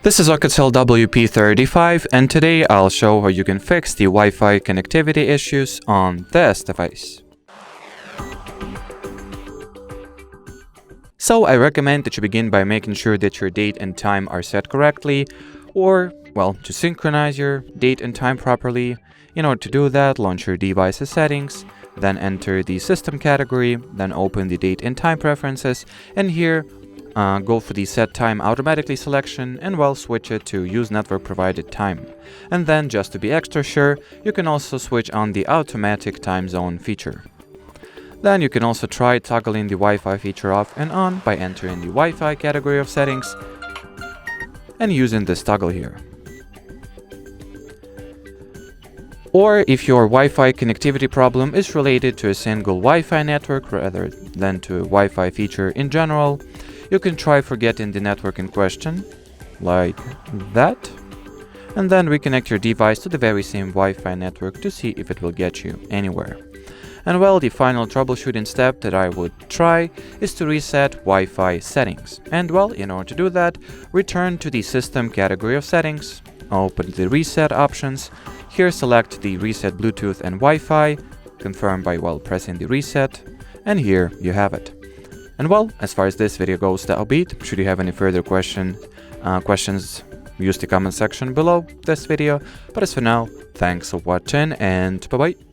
This is OUKITEL WP35, and today I'll show how you can fix the Wi-Fi connectivity issues on this device. So I recommend that you begin by making sure that your date and time are set correctly, or, well, to synchronize your date and time properly. In order to do that, launch your device's settings, then enter the system category, then open the date and time preferences, and here go for the set time automatically selection and switch it to use network provided time. And then, just to be extra sure, you can also switch on the automatic time zone feature. Then you can also try toggling the Wi-Fi feature off and on by entering the Wi-Fi category of settings and using this toggle here. Or if your Wi-Fi connectivity problem is related to a single Wi-Fi network rather than to a Wi-Fi feature in general, you can try forgetting the network in question, like that, and then reconnect your device to the very same Wi-Fi network to see if it will get you anywhere. And the final troubleshooting step that I would try is to reset Wi-Fi settings. And in order to do that, return to the system category of settings, open the reset options, here select the reset Bluetooth and Wi-Fi, confirm by pressing the reset, and here you have it. And as far as this video goes, that'll be it. Should you have any further questions, use the comment section below this video. But as for now, thanks for watching and bye bye.